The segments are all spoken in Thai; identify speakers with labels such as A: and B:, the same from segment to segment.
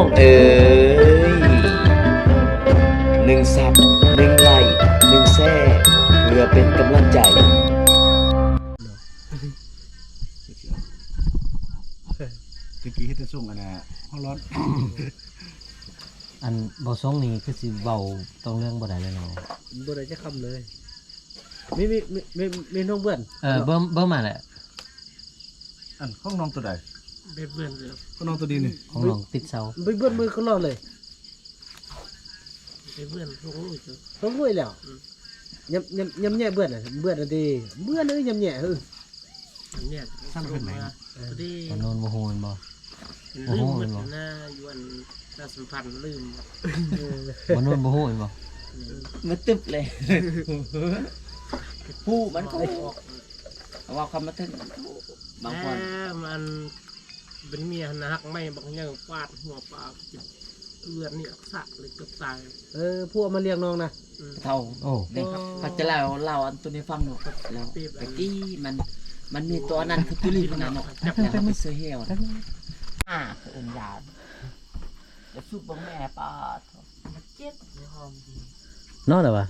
A: องเอ๋ย1 ซับ1 ไลค์1 แชร์เพื่อเป็นกำลังใจ
B: ตะกี้ให้จะส่งอันน่ะห้องร้อน
C: อันบ่ส่งนี่คือสิเว้าต้องเรื่องบ่ได้เลยเนาะ
D: บ่ได้จะคำเลยมีน้องเบื่อน
C: เบิ่มมาแหละ
B: อันห้องน้องตัวใด
D: เบื่อนเลย
B: ห้องน้องตัวดีนี่
C: ของน้องติดเสา
D: ไปเบื่อนมือเขาเราเลย
E: เพื่อนพวกนู้นจ้ะ
D: เขารวยแล้วยำแย่เบื่อนอ่ะเบื่อนดีเบื่อนเลยยำแย่
E: เนี่ย
B: สร้างเป็นไหน
E: พอดี
C: บ่โนนบ่ฮู้แม่นบ่
E: ลืมหมดหน้าอยู่อันประสัมพันธ์ลืม
C: บ่โนนบ่ฮู้แม่นบ่
A: มันตึบเลยผู้มันก็ว่าคำมาถึงบางคน
E: มันเป็นเมียนักไม่บางอย่างฟาดหัวปลาเลือดนี่สะเลยเกือบตาย
D: พวกมาเลี้ยงน้องนะ
A: เท่า
C: โอ้
A: เด็กเขาจะเล่าอันตัวนี้ฟังหนูแล้วตะกี้มันมีตัวนั้นคือตุลีขนาดเนาะแล้วไม่เสือเหี้ยวคือองยาแล้วสู้บังแม่ป้าเจ็บในห้องดี
C: นอนแล้ววะ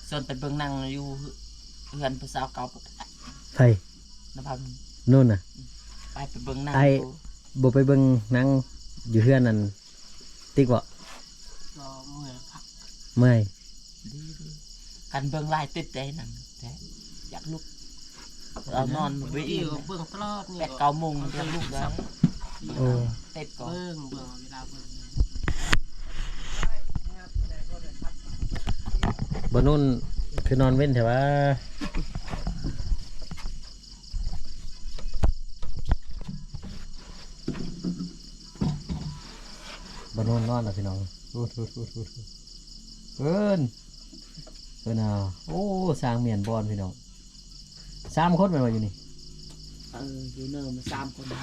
A: ส่วนไปเบิ่งนั่งอยู่เฮือนผู้สาวเก่าปกติ
C: ไผ
A: นะครับ
C: นู่นน่ะ
A: ไปเบิ่งนั่ง
C: บ่ไปเบิ่งหนังอยู่เฮือนนั่นติ๊กบ่
E: ก็เมื่อยพัก
C: เมื่อย
A: ดีกันเบิ่งลายติดใจนั่นแต่อยากลุกเรานอนไปอีก
E: เบื้องตลอดนี่
A: 8-9 โมงอยากลุกแล้ว
C: โอ้
A: เต็ดก่อน
E: เบื้องเวลาเบื้อง
C: บ่นู่นคือนอนเว้นแท้ว่าบ่นู่นนอนแล้วพี่น้องเอิ้นเอาโอ้สร้างเมียนบอนพี่น้อง3 คนแม่นว่าอยู่นี่
A: อยู่เนินมา3 คนนะ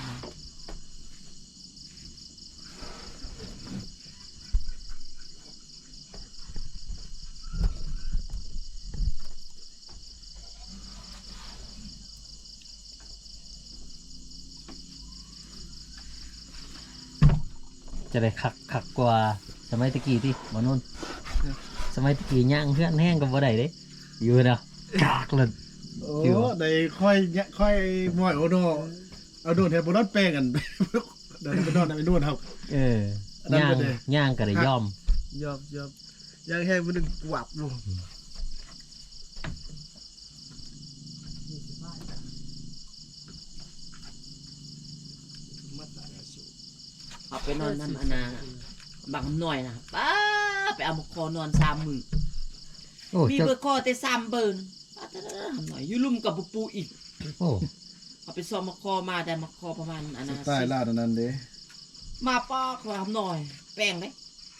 C: จะได้คักกว่าสมัยตะกี้ที่บ่นู่นสมัยตะกี้ย่างเพื่อนแห้งก็บ่ได้เด้อยู่เนาะกากเลย
B: โอ้ได้ค่อยมอยโอโดเอาโดนแทนบ่นอนแป้งกัน เดินไปนอนไปนวดครับ
C: ย่างย่างก็ได้ย่อม
D: ยอบยังแห้งมันดึงหวับลง
A: เอาไปนอนน้ำอนาบังหน่อยนะป้าไปเอามาคอนอน3 มื้อ
C: โอ้
A: มี
C: เจ้า
A: เบอร์คอแต่3 เบิ่นป้าจะทำหน่อยอยู่ลุ่มกับปูอีก
C: โอ้
A: เอาไปซ่อมมาคอมาได้มาคอประมาณอันนั้น
B: ใต้ลาดอันนั้นเด้
A: มาปอกขอทำหน่อย แป้งได้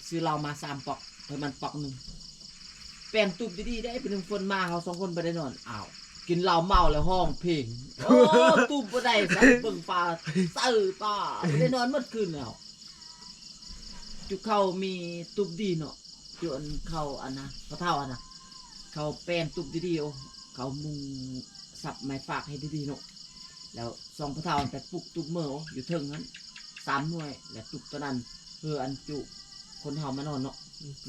A: ซื้อเรามา3 ปอกเพิ่มมันปอกหนึ่งแป้งตุบดีๆได้เป็น1 คนมาเขา2 คนไปได้นอนอ้าวกินเหล้าเมาแล้วห้องเพลงโอ้ตุบบ่ได้สักเบิ่งปลาซื่อป้าบ่ได้นอนหมดคืนแล้วจุเขามีตุบดีเนาะจนเขาอันนะพระเท่าอันนะเขาแป้งตุบดีๆโอ้เขามุงสับไม้ฝากให้ดีๆเนาะแล้ว2 พระเท่าไปปลุกตุบเมื่ออยู่เทิงนั้น3 หน่วยและตุบตัวนั้นอันจุคนเฮามานอนเนาะ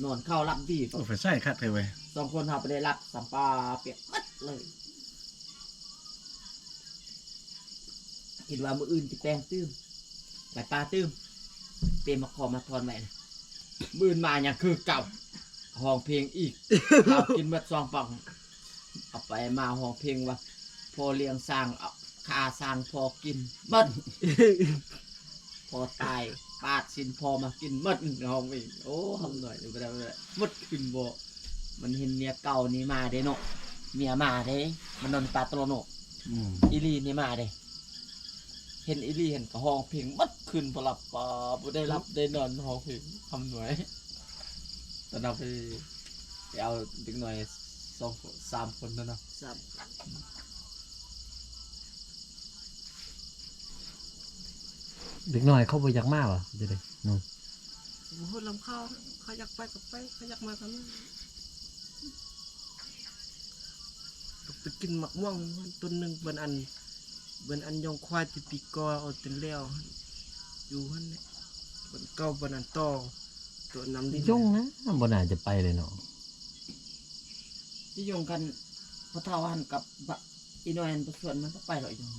A: นอนเข้ารับดี
B: โอ้ไฟใส่คัดเลยเว้ย
A: 2 คนเฮาไปได้รับสัมปาเปียกมัดเลยคิดว่ามื้ออื่นสิแป้งตื้มไปปลาตื้มเตรียมมาขอมาทอนไว้นะมื้ออื่นมาหยังคือเก่าห้องเพลงอีก ข้าวกินหมด2 ปังเอาไปมาห้องเพลงว่าพอเลี้ยงสร้างเอาค่าสร้างพอกินหมด พอตายปาดสินพอมากินหมดห้องอีกโอ้ทำหน่อยบ่ได้หมดขึ้นบ่มันเห็นเมียเก่านี่มาเด้เนาะเมียมาเด้มันนอนปลาตโลโนอีลีนี่มาเด้เห็นอีลีเห็นก็ห้องเพลงหมดขึ้นบ่หลับบ่ได้รับได้นอนห้องเพลงทำหน่อยตอนเราไปเอาเด็กหน่อย2-3 คนนั่นเนาะ
C: เด็กน้อยเขาบ่อยากมาว่ะเดี๋ยวนี้นู่น
E: โหลำข้าวเขาอยากไปก็ไปเขาอยากมาก็มา
D: ไปกินหมักม่วงต้นหนึ่งเป็นอันยองควายติปีกอเอาเต็นแล้ว
E: อยู่หั่นแหละบนเก่าบนนั้นต่อตัวน้ำดิน
C: ยุ่งนะบ่น่าจะไปเลยเนาะ
A: ที่โยงกันพระเท่าหันกับบะอีน้อยอันประส่วนมันก็ไปหรอกอย่าง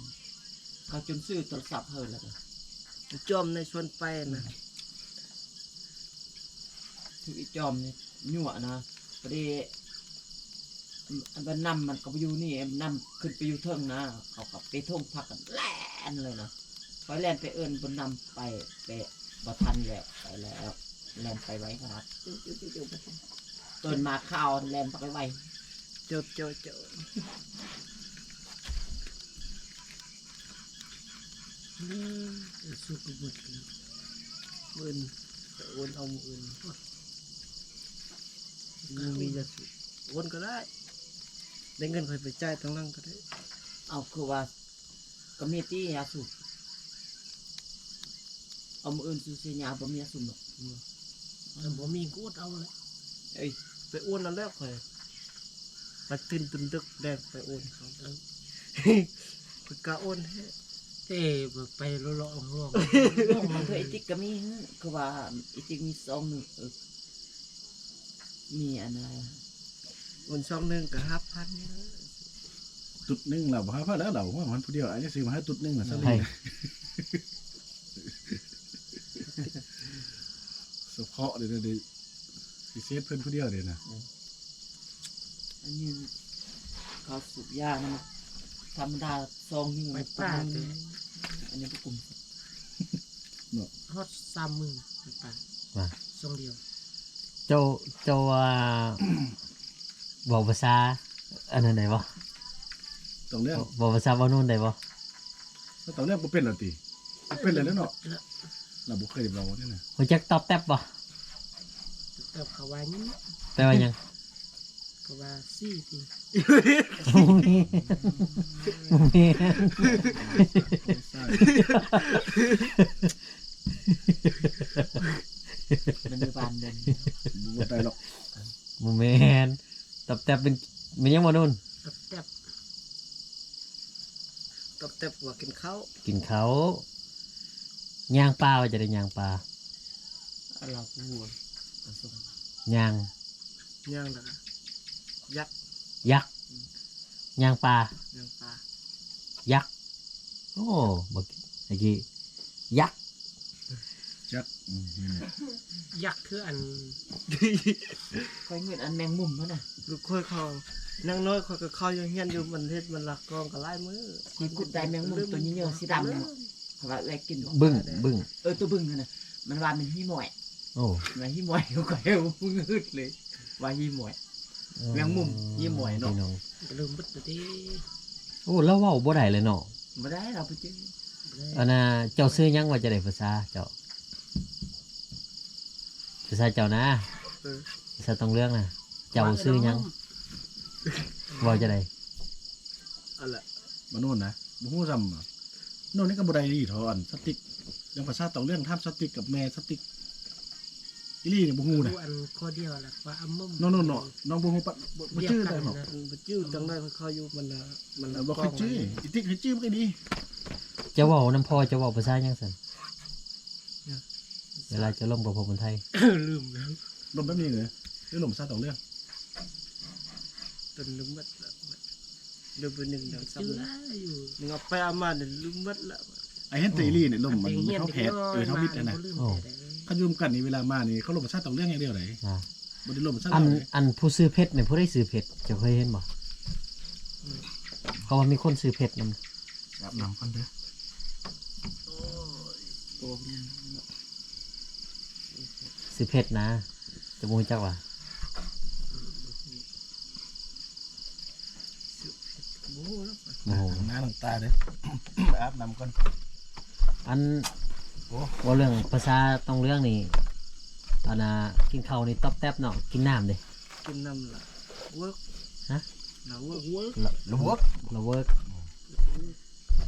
A: เขาจนซื้อโทรศัพท์เฮิร์แล้วก็
E: จอมในชวนไปนะ
A: ถืออีจอมเนี่ยยั่วนะพอดีอันนำมันก็ไปอยู่นี่นำขึ้นไปอยู่เทิงนะเขากับไปท่งพักกันแล่นเลยนะไปแล่นไปเอิญบนนำไปบ่ทันแล้วไปแล้วแล่นไปไว้ขนาดจิ้วต้นมาข้าวแล่นไปไว้
E: เจ้าสุกบุตรมือนแต่โอนเอามืออื่นมันมีจะสุโอนก็ได้ได้เงินคอยไปจ่ายทั้งหลังก็ได้
A: เอาคือว่าก็มีที่ยาสูบเอามืออื่นซื้อเสียยาบ่มียาสูบหรอก
E: แต่ผมมีกูดเอาเลย
A: เอ้ย
E: ไปโอนแล้วแล้วคอยมาตื่นตุนดึกแดงไปโอนเขาไปกะโอนให้ไปเลาะๆห่วง
A: มันคือไอติ๊กก็มีคือว่าไอติ๊กมีซองหนึ่งมีอันนะ
E: วันช่องหนึ่งกับ5,000นี่นะ
B: ตุดหนึงเราบ่ฮาพาแล้วเราว่ามันผู้เดียวอาจจะซื้อมาให้ตุดหนึงน่ะซะเล
C: ให้
B: ยเฉพาะเดี๋ยวสิเซฟเพิ่นผู้เดียวเด้นะ
A: อันนี้เขาสูบยานะธรรมดาซองนี่
E: ไป
A: มัน
E: ป้า
A: เล
E: เลย ย
A: อันนี้ก็กลุ่ม
E: ฮอต30,000ไปป้า
C: ว่า
E: ช่องเดียว
C: เจ้าว่า บอกภาษาอันนั้นได้บ่
B: ต้องเรื่อง
C: บอกภาษาบ่นู่นได้บ่
B: ต้องเรื่องบ่เป็นแล้วติบ่เป็นเลยเนาะเราบ่เคยได้เว้าเนี่ยนะ
C: ฮู้จักตอบแต๊บบ่
E: แต่เขาว่านี่
C: แปลว่าหยัง
E: เขาว่าซี่ที
C: บ่มีบ่มี
B: ใช่
A: มันอยู่บ้านเดิน
B: บ่ได้หรอก
C: บ่แม่นตอบแต๊บเป็นหยังบ่นู่น
E: ตับแตบว่ากินข้าว
C: กินเขาวย่างปลาว่าจะได้ย่างปลา
A: เราก็หัวผสม
C: ย่าง
E: ย่างละยักษ์
C: ยักษ์ย่างปลา
E: ย่างปลา
C: ยักษ์โอ้บักไอ้กี้ยักษ์
B: จักนี่แหละ
E: ยักษ์คืออัน
A: ค่อยเงินอันแมงมุมนั่นน่ะ
E: ลูกค่อยเขานางน้อยค่อยก็เข้าอยู่เฮียนอยู่มันเฮ็ดมันลักกองกับลายมือ
A: คุยกุดได้แมงมุมตัวนี้เยอะสีดำเนี่ยเขาว่าอะไรกิน
C: บึ้ง
A: ตัวบึ้งนั่นน่ะมันว่ามันหิ้มอย
C: โอ้
A: มันหิ้มอยเขาก็เอวมึงอึดเลยว่าหิ้มอย แมงมุมยี่หมวยเนาะ
C: พี่อง
E: ลืมบึดที
C: โอ้แล้วเว้าบ่ได้เลยเนาะ
A: มาได้เราไปเจอ
C: อันน่ะเจ้าซื้อหยังว่าจะได้ภาษาเจ้าภาษาเจ้านะภาษาต้องเรื่องนะเจ้าซื้อหยังเว่าจะได้
E: อะไร
B: มาโน่นนะบ่ฮู้ซ้ำอะโน่นนี่ก็บ่ได้ดีเท่าอันสติ๊กยังภาษาต้องเรื่องทำสติ๊กกับแม่สติ๊กอีหลีนี่บ่ฮู้นะ
E: อันข้อเดียวแหละว่าอัมมุม
B: น้องๆๆน้องบ่ฮู้ปะบ่ชื่อได้หรอก
E: บ่ชื่อจังได้เขาอยู่มันละมันละ
B: บ่เคยชื่ออีติ๊กเคยชื่อมันก็ดี
C: เจ้าเว้าน้ำพอเจ้าเว้าภาษาหยังซั่นเวลาจะล่มกับผมคนไทย
E: ลืมแล้ว
B: ลมแบบนี้เลยหรือลมซาต้องเรื่อง
E: จนลืมบัดละลืมไปหนึ่งเดี๋ยวซ้ำละอยู่มึงเอาไปเอามาเดี๋ยวลืมบัดละ
B: ไอ้เห็นแตอีหลีนี่ลมมันเท่าแผดเท่ามิดนะ
C: โอ้
B: คันอยุ่มกันนี่เวลามานี่เขาลมซาต้องเรื่องอย่างเดียวเลย
C: อ่า
B: บ่ได้ลมซา
C: อัน
B: เลย
C: อันผู้ซื้อเพชรเนี่ยผู้ได้ซื้อเพชรเจะเคยเห็นบ่เขาว่ามีคนซื้อเพชรนำ
B: อาบน้ำก่อนเด้อ
A: ตัวนี้
C: ซื้อเพชรนะจะมูจักว่า
E: โอ้โหแล้ว
C: โอ้โห
B: หน้าหลังตาเด้อ อาบน้ำก่อน
C: อัน
B: โอ้
C: ว่าเรื่องภาษาต้องเรื่องนี่อันน่ะกินข้าวนี่ต๊อบแต๊บเนาะกินน้ำเด้
E: กินน้ำละเวิร์ก
C: ฮะ
E: ละเวิร์ก
B: ระบบ
C: เราเวิร์ก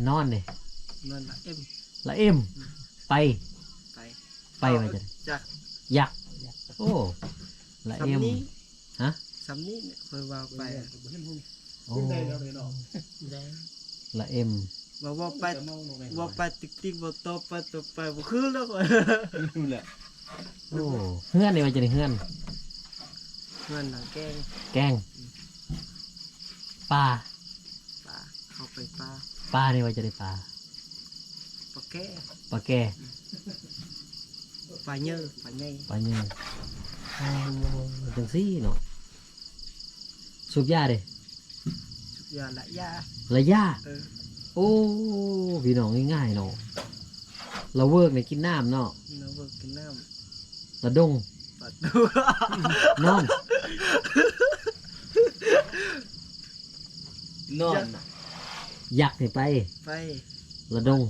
C: นอนเด้
E: นั่นละเอ็ม
C: ละเอ็มไป
E: ไป
C: ไปว่าจะ
E: จาก
C: ยักษ์โอ้ละเอ็ม
E: สำนี้
C: ฮะ
E: สำนี้เนี่ยเคยวางไป
C: โอ้
E: แดง
C: ละเอ็ม
E: ว่าไปว่าไปติ๊กบ่ต่อไปต่อไปบ่คือแล้วก็
A: นู่นแหละ
C: โอ้เฮือนนี่ว่าจะได้เฮือน
E: เงินหนังแกง
C: แกงปลา
E: ปลาเข้าไปปลา
C: ปลานี่ว่าจะได้ปลา
E: ปลาแก้
C: ปลาแก่
E: ปลาเยอะปลาใหญ่
C: ปลาเนื้อโอ้จังซี่เนาะสูบยาเด้
E: สุดยอดละยา
C: ระยะ
E: เออ
C: โอ้พี่น้องง่ายๆเนาะเราเวิร์กในกินน้ำเนาะ
E: เราเบิกกินน้
C: ระดง
E: ำปลาดู
C: นอน
A: นอน
C: อยากให้ไป
E: ไป
C: ระดง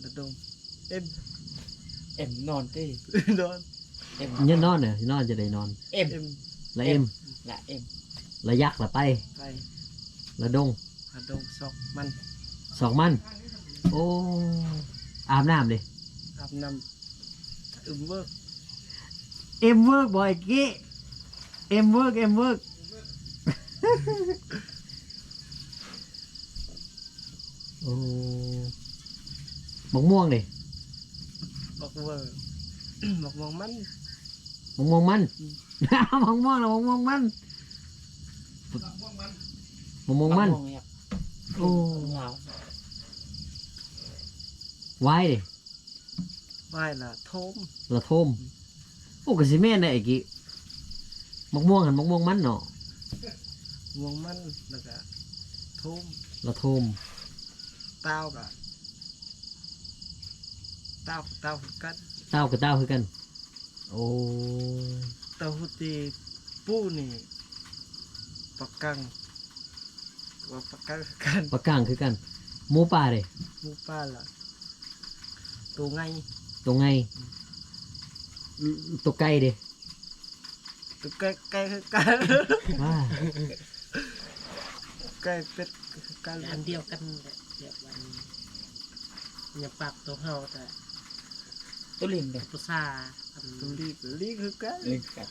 E: ระดมเอ็ม
A: เอ็มนอนดิ
E: นอน
A: เอ็ม
C: เนี่ยนอนเนี่ยนอนจะได้นอน
A: เอ็ม
E: เอ็ม
C: ละเอ็ม
A: ละเอ็ม
C: ระยักละไป
E: ไป
C: ระดง
E: ระดมซอกมัน
C: สองมัน โอ้อาบน้ำดิ
E: อาบน้ำเบิก
C: เอ็มเวิร์กบ่อยกี้เอ็มเวิร์กเอ็มเวิร์ก โอ้มะม่วงดิ
E: บอกเบิก บอกมองมัน
C: มะม่วงมัน มะม่วงนะมะม่วงมันมะม่วงมัน
A: เนี่ย
C: โอ้
A: ลาว
C: ไว้ดิ
E: ไหวละโทม
C: ละโทมโอ้กสิแม่นได้ไอ้กี้มะม่วงหันมะม่วงมันเนาะ
E: มองมันแล้วก็โทม
C: ละโทม
E: เต้าก็เต้ากัน
C: เต้ากับเต้าคือกัน โอ้
E: เต้าหุตีปูนี่ปักกังว่าปักกังกัน
C: ปลากลางคือกันหมูป่าดิ
E: หมูป้าล่ะตัวไง
C: ตัวไงตัวไก่ดิ
E: ตัวไก่คือกัน
C: ว่า
E: ไก่เป็ดคือกัน
F: อันเดียวกันแหละเดียววันอย่าปากตัวเฮาแต่
A: ตัวลิงเด้อ
F: ภาษาอัน
E: ตัวลีคือกัน
A: ลิงกัด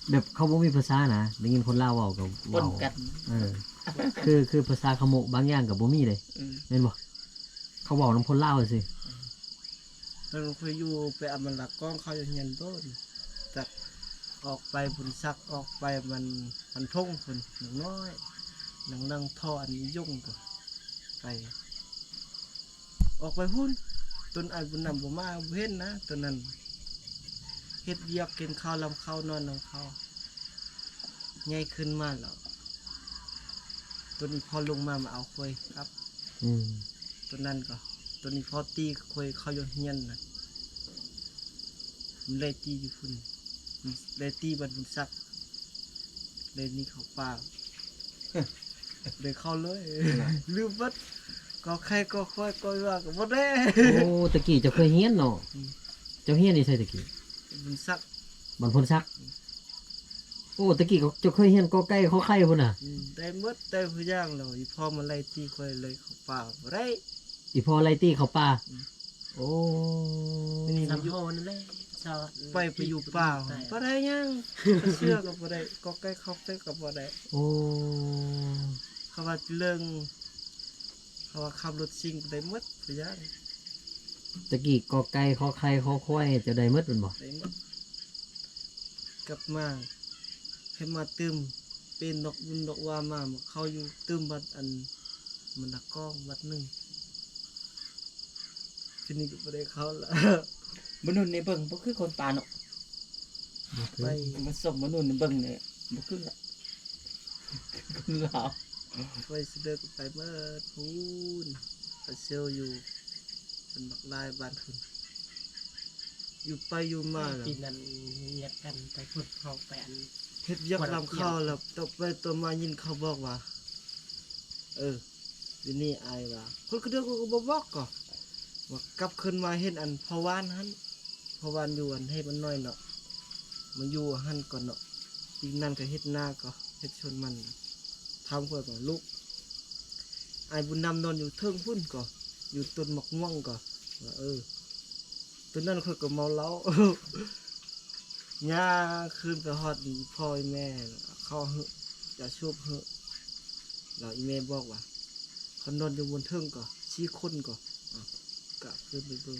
C: แบบเขาบ่มีภาษานะได้ยินคนลาวเว้ากับ
A: ปน
C: เว้า
A: กัด
C: เออคือภาษาขโมกบางอย่างกับบ่มีเลย
A: อืม
C: เห็นบ่เขาบอกน้ำคนลาวสิ
E: ตอนเคยอยู่ไปอำมันละก้องเขาจะเห็นต้นจากออกไปบุญซักออกไปมันทงคนหนังน้อยหนังนั่งท่ออันนี้ยุ่งก็ไป ออกไปหุ้นต้นไอ้บุญนำบ่มาบ่เห็นนะตอนนั้นเฮ็ดเวียกกินข้าวลำข้าวนอนลำข้าวใหญ่ขึ้นมาแล้วตัวนี้พอลงมาเอาคุยครับ
C: อืม
E: ตัวนั้นก็ตัวนี้พอตีคุยเขาโยนเฮียนนะมันเลยตีอยู่พุ่นมันเลยตีบัดบุญซักเลยนี่เขาป่า เลยเข้าเลย ลืมบัดก็ใครก็ค่อยก็ว่าก็บ่ได้
C: โอ้ตะกี้เจ้าเคยเฮียนเนาะเจ้าเฮียนนี่ใช่ตะกี้
E: บุญซัก
C: บันพลซักโอ้ตะกี้เจ้าเคยเฮียนกอไก่ขอไข่พุ่นน่ะ
E: ได้หมดได้ผู้ย่างแล้วอีพอมาไล่ตีค่อยเลยเขาป่าบ่ได้
C: อีพอไล่ตี้เขาป่าโอ้
F: สามโฮนั่นแหละชาว
E: ไปอยู่ป่าบ่ได้ยังก็เชื่อก็บ่ได้ก็ใกล้เข้าไปก็บ่ได้
C: โอ้
E: เขาว่าเรื่องเขาว่าขับรถซิ่งได้หมดผู้ย่าง
C: ตะกี้กอไก่ขอไข่ขอควายเจะได้หมดเป็นบ่
E: ได้หมดกลับมาให้มาตึมเป็นดอกบุญดอกว่ามาเขาอยู่ตึมบัดอันมันนักกล้องบัดหนึงทีนี้ก็บ่ได้เข้าละ
A: มนุษย์ในเบิ่งบ่คือคนป่าเนาะ
E: ไป
A: มาส่งมนุษย์ในเบิ่งเนี่ยบ่คือละคนลาว
E: ไปเสด็จไปเมื่อพูนไปเซลอยู่เป็นบักลายบ้านคุณอยู่ไปอยู่มาแล้ว
F: ปีนั้นอยากกันไปพูดเขาไปอัน
E: เฮ็ดยักลำเข้าแล้วต่อไปตัวมายินเขาบอกว่า เออทีนี้อายว่าคนก็เดียวก็บ่บอกก็ว่ากลับขึ้นมาเห็นอันพอวานหันพอวานอยู่อันให้มันน้อยเนาะมันอยู่หันก่อนเนาะอีกนั่นก็เฮ็ดหน้าก็เฮ็ดชนมันทำเพื่อก่อนลูกอายบุญนำนอนอยู่เทิงพุ่นก็อยู่ต้นหมกม่วงก็ว่าตัวนั้นค่อยก็เมาเหล้า ย่าขึ้นไปฮอดดีพ่อแม่เขาเหอะจะชุบเหอะแล้วอีแม่บอกว่าเขานอนอยู่บนเทิงก็ 4คนก็กะขึ้นไปเบิ่ง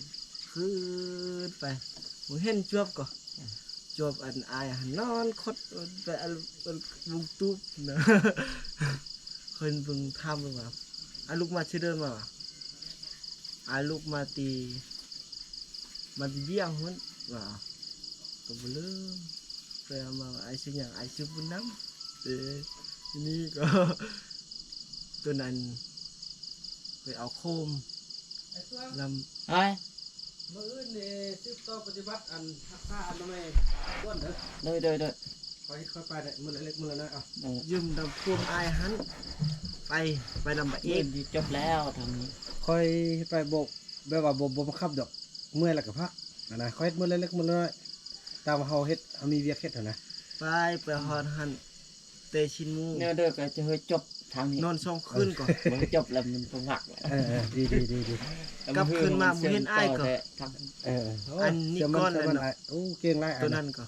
E: ขึ้นไปบ่เห็นจวบก็จวบอันอายหันนอนคดไปอันบุงตุบนะ เพิ่นเบิ่งทำเบิ่งว่าอาลูกมาชื่อเดิมมาว่าอาลูกมาตีเบี้ยงหุ่นว่าก็บ่ลืมไปเอามาว่าไอ้ชื่อหยังไอ้ชื่อบุญนำนี่ก็ ตัวนั้นไปเอาโคมลำ
A: ไอ้
D: มื้ออื่นนี่สืบต่อปฏิบัติอันรักษาอนามัยด้วนเด้อ
A: โดย
D: ค่อยไปได้มื้อละเล็กมื้อละน้อยเอา
E: ยืมดำพวงอายหันไปนำบะเอ
A: เอ็
E: ก
A: นดีจบแล้วทางนี้
D: ค่อยไปบอกแบบว่าบ่บังคับดอกเมื่อยแล้วก็พักนะค่อยเฮ็ดมื้อละเล็กมื้อละน้อยตามเฮาเฮ็ดเฮามีเวียกเฮ็ดหั่นนะ
E: ไปฮอดหันเตชินหมู
A: เนี่ยเด้อก็จะเฮ้ยจบทางนี้
E: นอน2คืนก่อน
A: มันจบแล้วมันคงหักแล้ว
D: ดี
E: กลับคืนมาบ่เห็นอ้ายก็
A: ทาง
E: อันนี้ก้อนเลย
D: เนาะ
E: เนาะ
D: โอ้เก่งหลายอั
E: ตัวนั้นก็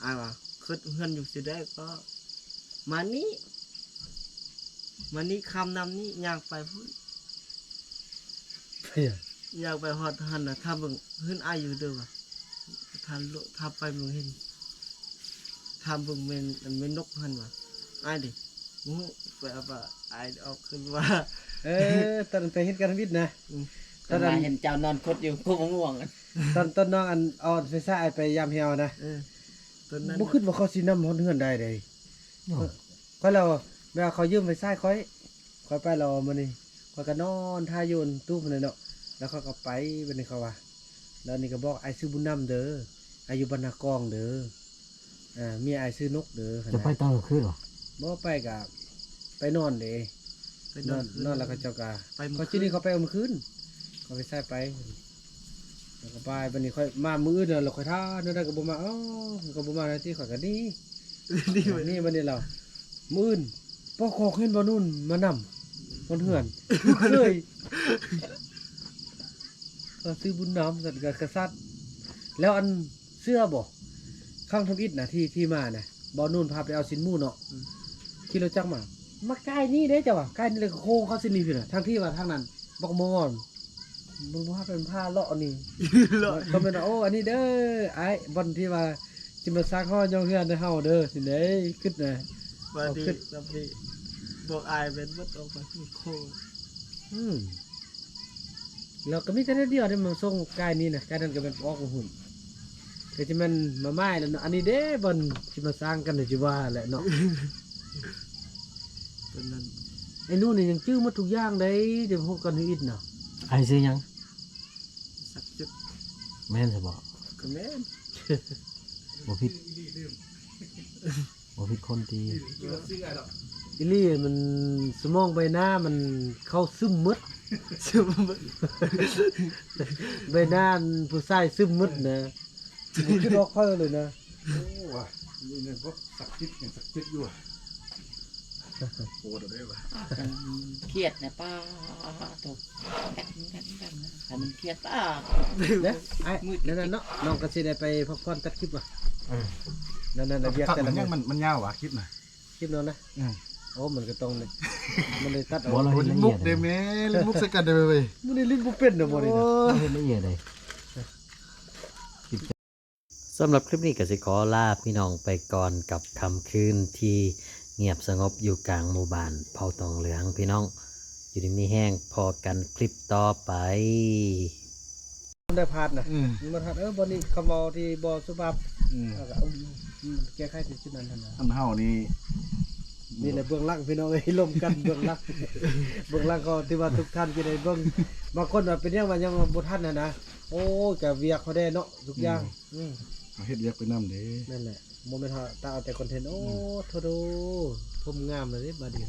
E: อายว่าคิดเฮือนอยู่สิได้ก็มานี่คำนำนี้ย่างไปพุ่น
D: เฮ้ย
E: อยากไปฮอดหันน่ะถ้าเบิ่งเฮือนอายอยู่เด้อว่ะถ้าไปเบิ่งเห็นถ้าเบิ่งแม่นนกหันว่ะอายดิงูไปเอาว่าอายเอาขึ้นว่า
D: ตอนนั้นไปเฮ็ดการวิทย์นะ
A: ตอนนั้นเห็นเจ้านอนคดอยู่คู่มะม่วงกัน
D: ตอนน้องอันเอาไฟฟ้าไปยามเหี่ยวนะ
E: ตัวนั้น
D: บ่คิดว่าเขาสินำฮอดเฮือนได้เด้ค่อยเราแม่ว่าเขายืมไฟฟ้าค่อยไปเรามื้อนี้ค่อยก็นอนท่าโยนตู้พุ่นน่ะเนาะแล้วเขาก็ไปบัดนี้เขาว่าแล้วนี่ก็บอกไอ้ซื้อบุญนำเด้ออายุบรรณากองเด้อมีไอ้ซื้อนกเด้อ
C: จะไปตอนกลางคืนเหรอ
D: บ่ไปก็ไปนอนเด้
E: ไป
D: นอนแล้วก็เจ้าก็
E: ไป
D: เขาที่นี่เขาไปเอามื้อคืนเขาไปใส่ไปแล้วก็ไปบัดนี้ค่อยมามื้ออื่นแล้วค่อยท่าเนั่นก็บ่มาก็บ่มาที่ข่อยก็ดี
E: ดี
D: นี่บัดนี้เรามื้ออื่นพ่อขอเห็นบ่นู่นมานำคนเหือนเคยก็ซื้อบุญน้ำสัตว์กับกษัตริย์แล้วอันเสื้อบ่ข้างทำอิฐน่ะที่มาน่ะบ่นู่นพาไปเอาสินหมู่เนาะขี่รถจักรมาใกล้นี่เด้จ้ะว่ะใกล้นี่เลยก็โค้งเข้าสินนี่พี่น่ะทางที่ว่าทางนั้นบอกมอนมึงบ่ว่าเป็นผ้าเลาะนี่ ก็เป็นว่าโอ้อันนี้เด้อไอ้บ่อนที่ว่าจิมาสร้างห้อยองเฮือนให้เฮาเด้อสิเด้ขึ้นน่ะ
E: บาดีสับดีบอกอายเป็นวัดออกไปที่โค
D: แล้วก็มีแต่เดียวที่มันส่งกายนี้นะกายนั้นก็เป็นออกของหุ่นก็จะมันมาไม้แล้วเนาะอันนี้เด้บนที่มาสร้างกันเลยจิว่าแหละเนาะ
E: ตัวนั้น
D: ไอ้นู่นนี่ยังจื้อหมาทุกอย่างได้เดี๋ยวพวกกันอีกเนาะ
C: ไอ้ซื้อยัง
E: สักจุด
C: แม่นสิบอก
E: ก็แม่น
C: บ่ผิดบ่ผิดคนตี
D: อีลี่มันสมองใบหน้ามันเข้าซึมมืด
E: ซึ่งมัน
D: ใบหน้าผู้ชายซึมมืดนะมันคิดว่าค่อยเลยนะ
B: โอ้ว่ะนี่เนี่ยพวกสักจิตอย่างสักจิตอยู่อะโคตรได้ว่ะ
A: เครียดนะป้าถูกแป๊กแต่มันเครียดป้า
D: นะไอ้นั่นน่ะเนาะน้องก็สิได้ไปพักผ่อนตัดคลิปว่ะนั่นๆเรียก
B: ตัด
D: แต่
B: มั
D: ละ
B: น
D: มื้
B: ยั
D: อง
B: มันยาวว่ะคลิปน่ะ
D: คลิปนั้นนะ
B: อืม
D: โอ้มันก็ต้องเลยมันเลยตัดเอา
C: บ่เรา
B: โอ้
C: เห็น
B: ย
C: ละ
B: มุ
C: เอี
B: ก
C: ยด
B: เดแม่เล่นมุกใส่กันเด้อเว้ย
D: มันนี่ลิ้นบ่เป็นเด้อบ่นี่นะ
C: เราเห็นละเอียดเลยสำหรับคลิปนี้ก็สิขอลาพี่น้องไปก่อนกับค่ำคืนที่เงียบสงบอยู่กลางหมู่บ้านเผาตองเหลืองพี่น้องอยู่ดีมีแห้งพอกันคลิปต่อไป
D: มันได้พาดนะ
B: อืม
D: มันพาดบ่นี่คำเว้าที่บ่สุภาพ
B: อืม
D: แล้วก็แก้ไขที่จุดนั้นเท่านั้น
B: อันเฮานี่
D: นี่แหละเบื้องหลังพี่น้องเอ้ยร่วมกันเบื้องหลัง เบื้องหลังก็ที่ว่าทุกท่านจะได้เบิ่งบางคนว่าเป็นยังว่ายังบ่ทันน่ะนะโอ้ก็เวียกเขาได้เนาะทุกอย่าง
B: เอาเฮ็ดเรียกไปนำเด้
D: นั่นแหละบ่แม่นว่าตาเอาแต่คอนเทนต์โอ้โทโดทมงามเลยเด้บัดนี้